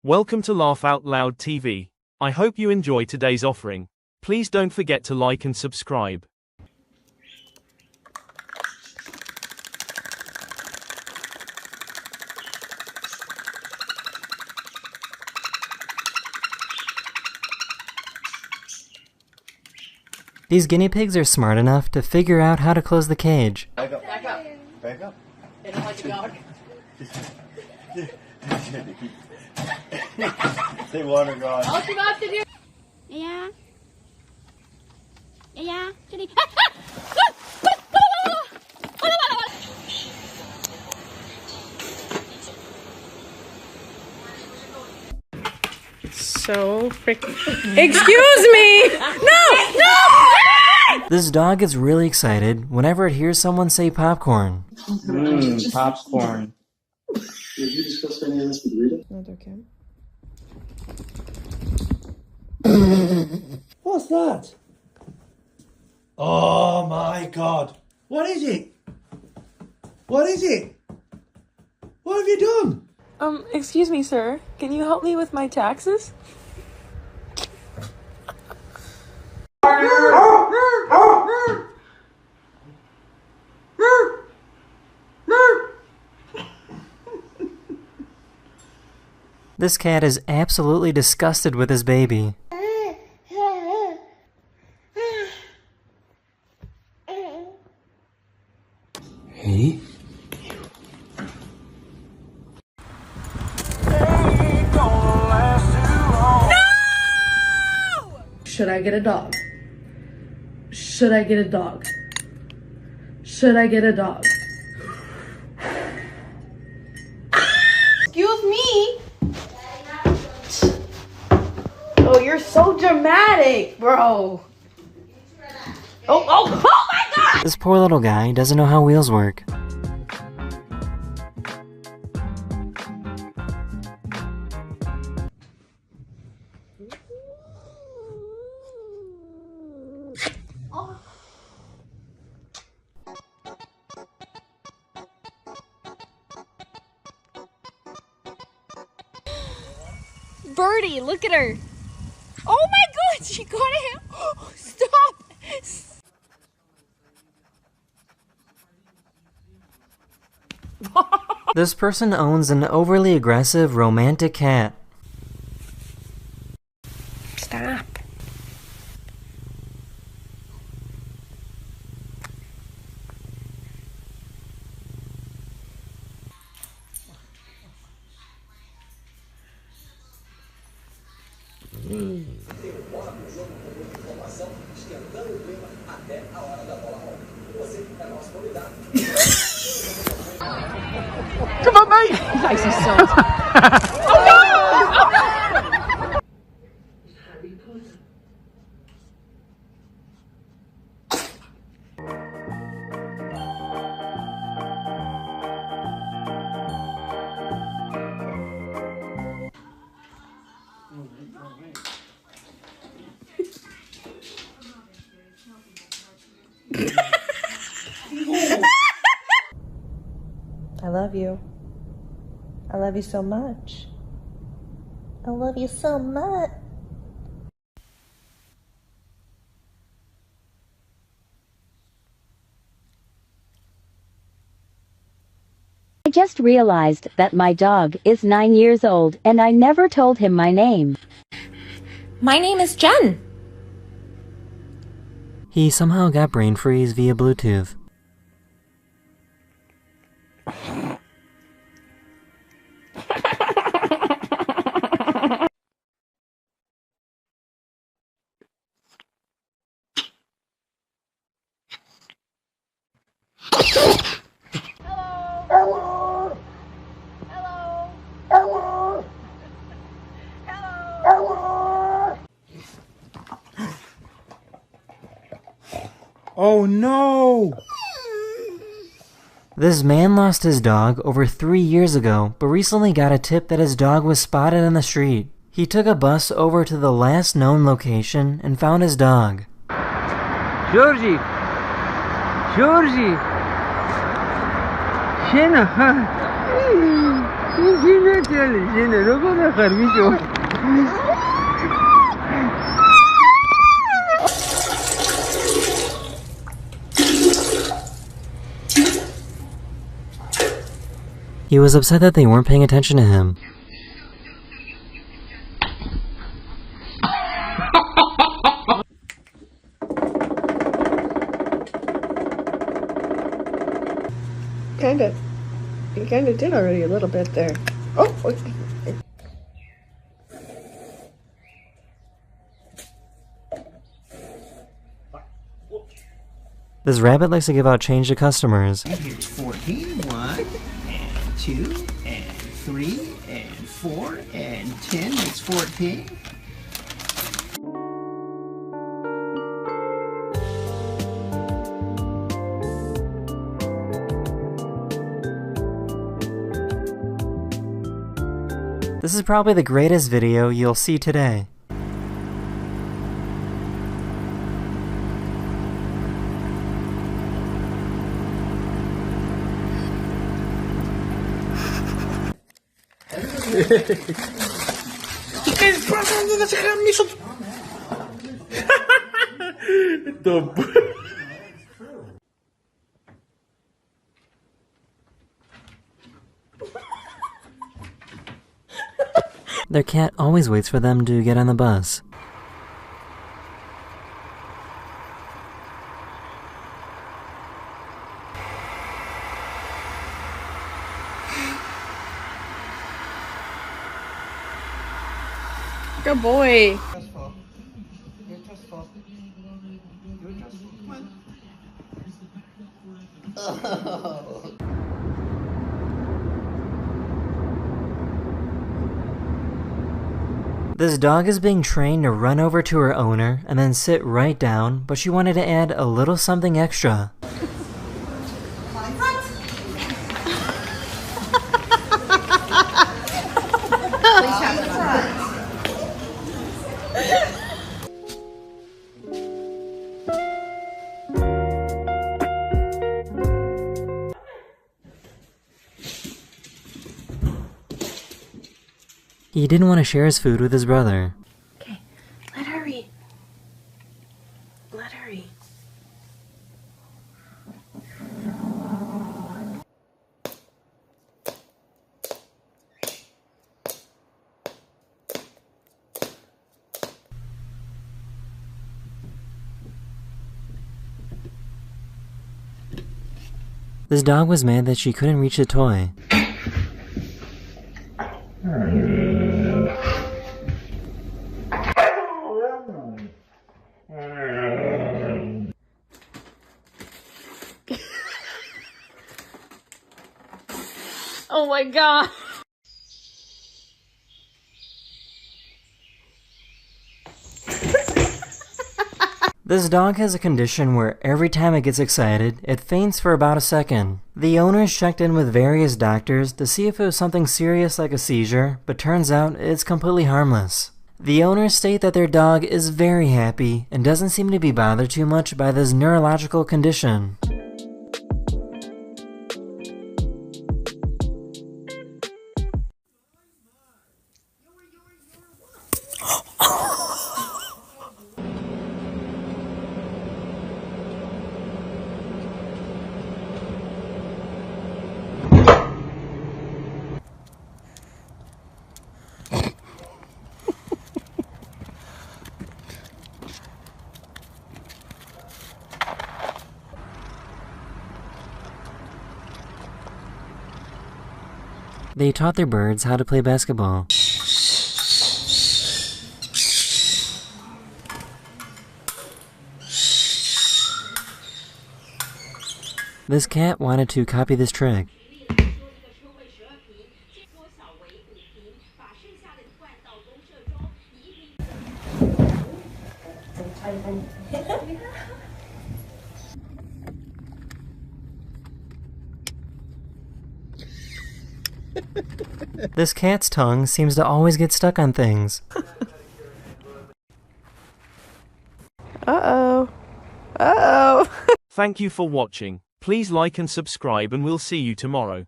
Welcome to Laugh Out Loud TV. I hope you enjoy today's offering. Please don't forget to like and subscribe. These guinea pigs are smart enough to figure out how to close the cage. Back up. Back up. Back up. They don't like a dog. They want to go on. All you have to do. Yeah. Yeah. So freaking. Excuse me! No! This dog gets really excited whenever it hears someone say popcorn. Popcorn. Did you discuss any of this with Rita? Not okay. What's that? Oh my god. What is it? What is it? What have you done? Excuse me, sir. Can you help me with my taxes? This cat is absolutely disgusted with his baby. Hey? Should I get a dog? Should I get a dog? Should I get a dog? Excuse me? Oh, you're so dramatic, bro. Oh my god! This poor little guy doesn't know how wheels work. Birdie, look at her. Oh my god, she got him. Stop. This person owns an overly aggressive romantic cat. Stop. Come on, mate! Nice as so. I love you. I love you so much. I love you so much. I just realized that my dog is 9 years old and I never told him my name. My name is Jen. He somehow got brain freeze via Bluetooth. Oh no! This man lost his dog over 3 years ago, but recently got a tip that his dog was spotted on the street. He took a bus over to the last known location and found his dog. Georgie! Georgie! Tjena! 你今天挺理性的，如果在很理解。He was upset that they weren't paying attention to him. You kinda did already a little bit there. Oh, okay. This rabbit likes to give out change to customers. Here's 14, 1, and 2, and 3, and 4, and 10 makes 14. This is probably the greatest video you'll see today. Their cat always waits for them to get on the bus. Good boy. This dog is being trained to run over to her owner and then sit right down, but she wanted to add a little something extra. He didn't want to share his food with his brother. Okay, let her eat. Let her eat. This dog was mad that she couldn't reach the toy. Oh my god. This dog has a condition where every time it gets excited, it faints for about a second. The owners checked in with various doctors to see if it was something serious like a seizure, but turns out it's completely harmless. The owners state that their dog is very happy and doesn't seem to be bothered too much by this neurological condition. They taught their birds how to play basketball. This cat wanted to copy this trick. This cat's tongue seems to always get stuck on things. Uh-oh. Uh-oh. Thank you for watching. Please like and subscribe and we'll see you tomorrow.